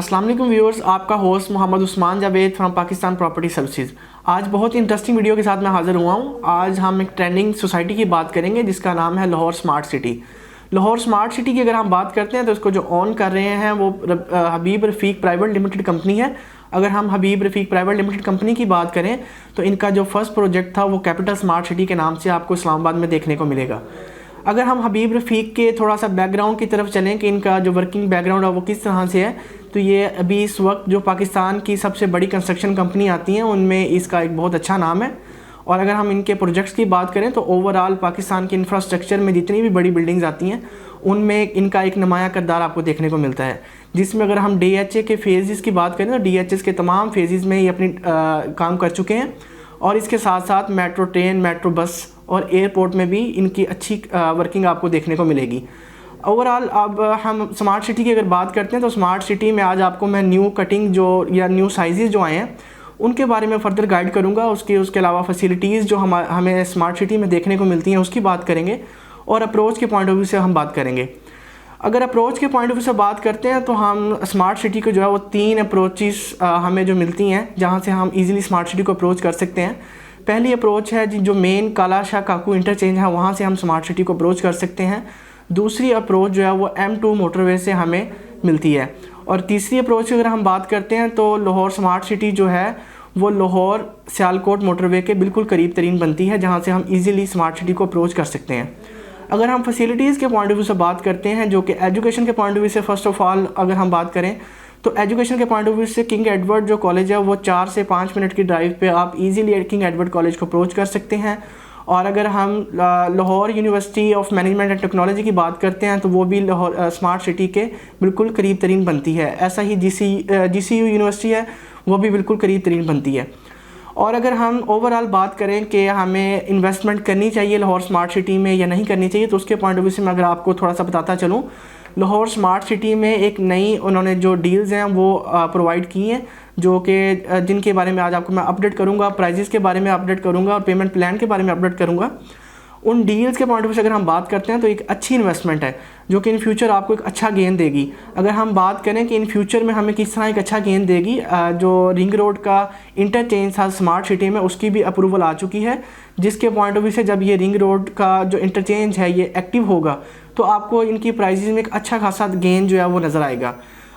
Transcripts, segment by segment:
अस्सलाम वालेकुम व्यूअर्स, आपका host Mohammad Usman Javed from Pakistan property services. आज बहुत ही इंटरेस्टिंग वीडियो के साथ मैं हाज़िर हुआ हूँ। आज हम एक ट्रेंडिंग सोसाइटी की बात करेंगे जिसका नाम है Lahore smart city. Lahore smart city की अगर हम बात करते हैं तो इसको जो ऑन कर रहे हैं वो हबीब रफ़ीक प्राइवेट लिमिटेड कंपनी है। अगर हम हबीब रफ़ीक प्राइवेट लिमिटेड कंपनी की बात करें तो इनका जो फर्स्ट प्रोजेक्ट था वो कैपिटल स्मार्ट सिटी के नाम से आपको इस्लामाबाद में देखने को मिलेगा। अगर हम हबीब रफ़ीक के थोड़ा सा बैकग्राउंड की तरफ चलें कि इनका जो वर्किंग बैकग्राउंड है वो किस तरह से है, तो ये अभी इस वक्त जो पाकिस्तान की सबसे बड़ी कंस्ट्रक्शन कंपनी आती हैं उनमें इसका एक बहुत अच्छा नाम है। और अगर हम इनके प्रोजेक्ट्स की बात करें तो ओवरऑल पाकिस्तान के इंफ्रास्ट्रक्चर में जितनी भी बड़ी बिल्डिंग्स आती हैं उनमें इनका एक नुमाया किरदार आपको देखने को मिलता है। जिसमें अगर हम DHA के फेजेस की बात करें तो DHA के तमाम फेजेस में ये अपनी काम कर चुके हैं। और इसके साथ साथ मेट्रो ट्रेन, मेट्रो बस और एयरपोर्ट में भी इनकी अच्छी वर्किंग आपको देखने को मिलेगी। ओवरऑल अब हम स्मार्ट सिटी की अगर बात करते हैं तो स्मार्ट सिटी में आज आपको मैं न्यू कटिंग जो या न्यू साइजेस जो आए हैं उनके बारे में फ़र्दर गाइड करूंगा। उसके अलावा फैसिलिटीज़ जो हमें स्मार्ट सिटी में देखने को मिलती हैं उसकी बात करेंगे और अप्रोच के पॉइंट ऑफ व्यू से हम बात करेंगे। अगर अप्रोच के पॉइंट ऑफ व्यू से बात करते हैं तो हम स्मार्ट सिटी को जो है वो 3 अप्रोचेस हमें जो मिलती हैं जहाँ से हम ईज़िली स्मार्ट सिटी को अप्रोच कर सकते हैं। पहली अप्रोच है जो मेन काला शाह काकू इंटरचेंज है वहाँ से हम स्मार्ट सिटी को अप्रोच कर सकते हैं। दूसरी अप्रोच जो है वो M2 मोटरवे से हमें मिलती है। और तीसरी अप्रोच की अगर हम बात करते हैं तो लाहौर स्मार्ट सिटी जो है वो लाहौर सियालकोट मोटरवे के बिल्कुल करीब तरीन बनती है जहाँ से हम ईज़िली स्मार्ट सिटी को अप्रोच कर सकते हैं। अगर हम फैसिलिटीज़ के पॉइंट ऑफ व्यू से बात करते हैं जो कि एजुकेशन के पॉइंट ऑफ व्यू से फ़र्स्ट ऑफ़ ऑल अगर हम बात करें तो एजुकेशन के पॉइंट ऑफ व्यू से किंग एडवर्ड जो कॉलेज है वो 4 से 5 मिनट की ड्राइव पे आप इजीली किंग एडवर्ड कॉलेज को अप्रोच कर सकते हैं। और अगर हम Lahore university of management and technology की बात करते हैं तो वो भी लाहौर स्मार्ट सिटी के बिल्कुल करीब तरीन बनती है। ऐसा ही GCU यूनिवर्सिटी है वो भी बिल्कुल करीब तरीन बनती है। और अगर हम ओवरऑल बात करें कि हमें इन्वेस्टमेंट करनी चाहिए लाहौर स्मार्ट सिटी में या नहीं करनी चाहिए तो उसके पॉइंट ऑफ व्यू से मैं अगर आपको थोड़ा सा बताता चलूँ, लाहौर स्मार्ट सिटी में एक नई उन्होंने जो डील्स हैं वो प्रोवाइड की हैं जो कि जिनके बारे में आज आपको मैं अपडेट करूंगा, प्राइजेस के बारे में अपडेट करूंगा और पेमेंट प्लान के बारे में अपडेट करूंगा। उन डील्स के पॉइंट ऑफ व्यू से अगर हम बात करते हैं तो एक अच्छी इन्वेस्टमेंट है जो कि इन फ्यूचर आपको एक अच्छा गेन देगी। अगर हम बात करें कि इन फ्यूचर में हमें किस तरह एक अच्छा गेन देगी, जो रिंग रोड का इंटरचेंज था स्मार्ट सिटी में उसकी भी अप्रूवल आ चुकी है। जिसके पॉइंट ऑफ व्यू से जब ये रिंग रोड का जो इंटरचेंज है ये एक्टिव होगा तो आपको इनकी प्राइजेज़ में एक अच्छा खासा गेन जो है वो नज़र आएगा।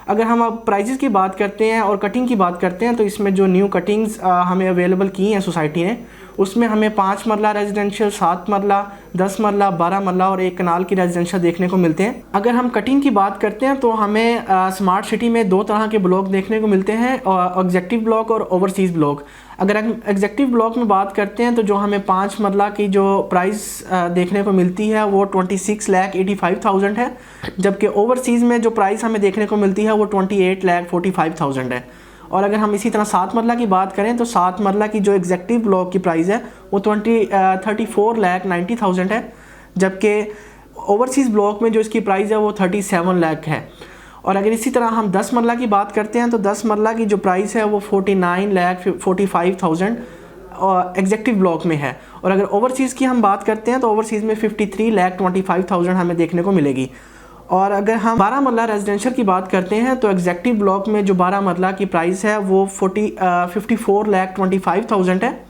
अगर हम अब प्राइजेज़ की बात करते हैं और कटिंग की बात करते हैं तो इसमें जो न्यू कटिंग्स हमें अवेलेबल की हैं सोसाइटी ने उसमें हमें 5 मरला रेजिडेंशियल, 7 मरला, 10 मरला, 12 मरला और 1 कनाल की रेजिडेंशियल देखने को मिलते हैं। अगर हम कटिंग की बात करते हैं तो हमें स्मार्ट सिटी में 2 तरह के ब्लॉक देखने को मिलते हैं, एग्जेक्टिव ब्लॉक और ओवरसीज़ ब्लॉक। अगर हम एग्जेक्टिव ब्लॉक में बात करते हैं तो जो हमें 5 मरला की जो प्राइस देखने को मिलती है वो 26,85,000 है, जबकि ओवरसीज़ में जो प्राइस हमें देखने को मिलती है वो 28,45,000 है। और अगर हम इसी तरह 7 मरला की बात करें तो 7 मरला की जो एग्जेक्टिव ब्लॉक की प्राइस है वो 34,90,000 है, जबकि ओवरसीज़ ब्लॉक में जो इसकी प्राइस है वो 37 लाख है। और अगर इसी तरह हम 10 मरला की बात करते हैं तो 10 मरला की जो प्राइस है वो 49,45,000 एग्जेक्टिव ब्लॉक में है। और अगर ओवरसीज़ की हम बात करते हैं तो ओवरसीज़ में 53,25,000 हमें देखने को मिलेगी। और अगर हम 12 मरला रेजिडेंशियल की बात करते हैं तो एग्जेक्टिव ब्लॉक में जो 12 मरला की प्राइस है वो 54,25,000 है।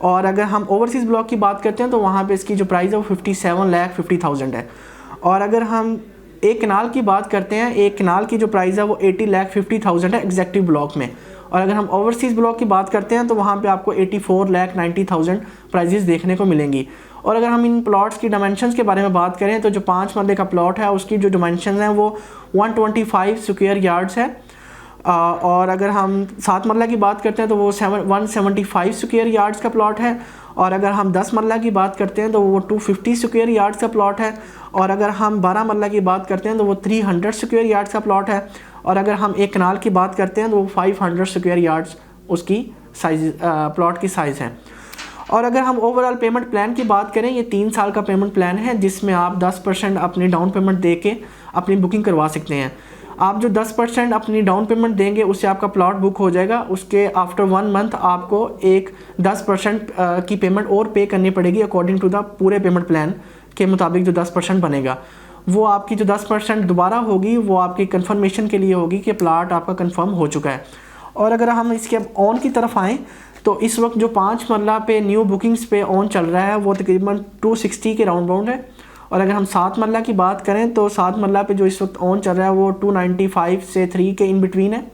और अगर हम ओवरसीज़ ब्लॉक की बात करते हैं तो वहाँ पे इसकी जो प्राइस है वो 57,50,000 है। और अगर हम एक कनाल की बात करते हैं, एक कनाल की जो प्राइस है वो 80,50,000 है एग्जेक्टिव ब्लॉक में। और अगर हम ओवरसीज़ ब्लॉक की बात करते हैं तो वहाँ पे आपको 84,90,000 प्राइजेस देखने को मिलेंगी। और अगर हम इन प्लॉट्स की डायमेंशंस के बारे में बात करें तो जो 5 मरले का प्लॉट है उसकी जो डायमेंशंस हैं वो 125 स्क्वायर यार्ड्स है। और अगर हम 7 मरला की बात करते हैं तो वो 175 स्क्वायर यार्ड्स का प्लॉट है। और अगर हम 10 मरला की बात करते हैं तो वो 250 स्क्वायर यार्ड्स का प्लॉट है। और अगर हम 12 मरला की बात करते हैं तो वो 300 स्क्वायर यार्ड्स का प्लॉट है। और अगर हम एक कनाल की बात करते हैं तो वो 500 स्क्वायर यार्ड्स उसकी साइज प्लॉट की साइज़ है। और अगर हम ओवरऑल पेमेंट प्लान की बात करें, ये 3 साल का पेमेंट प्लान है जिसमें आप 10% अपनी डाउन पेमेंट दे के अपनी बुकिंग करवा सकते हैं। आप जो 10% अपनी डाउन पेमेंट देंगे उससे आपका प्लॉट बुक हो जाएगा। उसके आफ्टर 1 मंथ आपको एक 10% की पेमेंट और पे करनी पड़ेगी अकॉर्डिंग टू द पूरे पेमेंट प्लान के मुताबिक जो 10% बनेगा। वो आपकी जो 10% दोबारा होगी वो आपकी कंफर्मेशन के लिए होगी कि प्लाट आपका कंफर्म हो चुका है। और अगर हम इसके ऑन की तरफ आएँ तो इस वक्त जो 5 मरला पे न्यू बुकिंग्स पे ऑन चल रहा है वो तकरीबन 260 के राउंड बाउंड है। और अगर हम 7 मरला की बात करें तो 7 मरला पे जो इस वक्त ऑन चल रहा है वो 295 से 3 के इन बिटवीन है।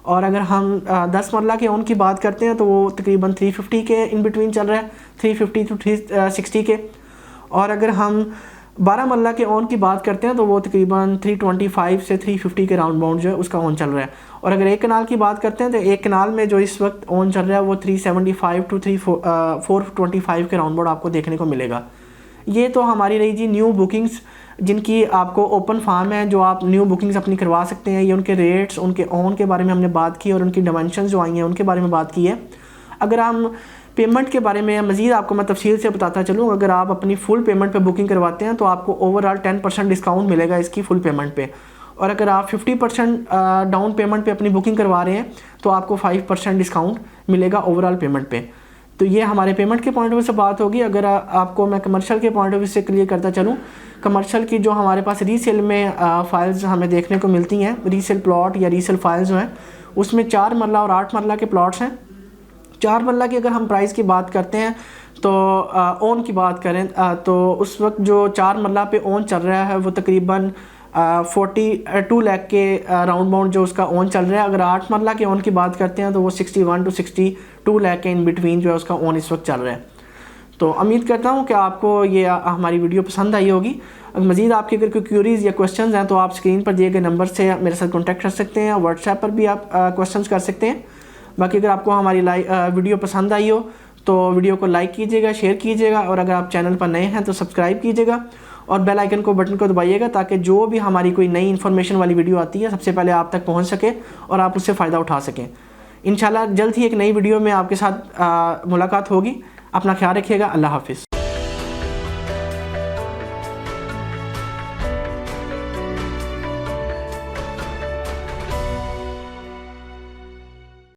और अगर हम 10 मरला के ऑन की बात करते हैं तो वो तकरीबन 350 के इन बिटवीन चल रहा है, 350 टू 360 के। और अगर हम 12 मरला के ऑन की बात करते हैं तो वो तकरीबन 325 से 350 के राउंड बाउंड जो है उसका ऑन चल रहा है। और अगर एक कनाल की बात करते हैं तो एक कनाल में जो इस वक्त ऑन चल रहा है वो 375 टू 425 के राउंड बाउंड आपको देखने को मिलेगा। ये तो हमारी रही जी न्यू बुकिंग्स जिनकी आपको ओपन फार्म है, जो आप न्यू बुकिंग्स अपनी करवा सकते हैं। ये उनके रेट्स, उनके ऑन के बारे में हमने बात की और उनकी डायमेंशंस जो आई हैं उनके बारे में बात की है। अगर हम पेमेंट के बारे में मज़ीद आपको मैं तफसील से बताता चलूँ, अगर आप अपनी फुल पेमेंट पे बुकिंग करवाते हैं तो आपको ओवरऑल 10% डिस्काउंट मिलेगा इसकी फुल पेमेंट पे। और अगर आप 50% डाउन पेमेंट पे अपनी बुकिंग करवा रहे हैं तो आपको 5% डिस्काउंट मिलेगा ओवरऑल पेमेंट पे। तो ये हमारे पेमेंट के पॉइंट ऑफ व्यू से बात होगी। अगर आपको मैं कमर्शियल के पॉइंट ऑफ व्यू से क्लियर करता चलूँ, कमर्शियल की जो हमारे पास रीसेल में फ़ाइल्स हमें देखने को मिलती हैं, रीसेल प्लॉट या रीसेल फाइल्स जो हैं उसमें 4 मरला और 8 मरला के प्लॉट्स हैं। 4 मरला की अगर हम प्राइस की बात करते हैं तो ओन की बात करें तो उस वक्त जो 4 मरला पे ओन चल रहा है वो तकरीबन 42 लाख के राउंड बाउंड जो उसका ओन चल रहा है। अगर 8 मरला के ओन की बात करते हैं तो वो 61 टू 62 लाख के इन बिटवीन जो है उसका ओन इस वक्त चल रहा है। तो उम्मीद करता हूँ कि आपको ये हमारी वीडियो पसंद आई होगी। अगर मज़ीद आपकी अगर कोई क्यूरीज़ या क्वेश्चंस हैं तो आप स्क्रीन पर दिए गए नंबर से मेरे साथ कॉन्टैक्ट कर सकते हैं, व्हाट्सएप पर भी आप क्वेश्चंस कर सकते हैं। बाकी अगर आपको हमारी वीडियो पसंद आई हो तो वीडियो को लाइक कीजिएगा, शेयर कीजिएगा और अगर आप चैनल पर नए हैं तो सब्सक्राइब कीजिएगा और बेल आइकन को बटन को दबाइएगा ताकि जो भी हमारी कोई नई इन्फॉर्मेशन वाली वीडियो आती है सबसे पहले आप तक पहुंच सके और आप उससे फ़ायदा उठा सकें। इंशाल्लाह जल्द ही एक नई वीडियो में आपके साथ मुलाकात होगी। अपना ख्याल रखिएगा। अल्लाह हाफिज़।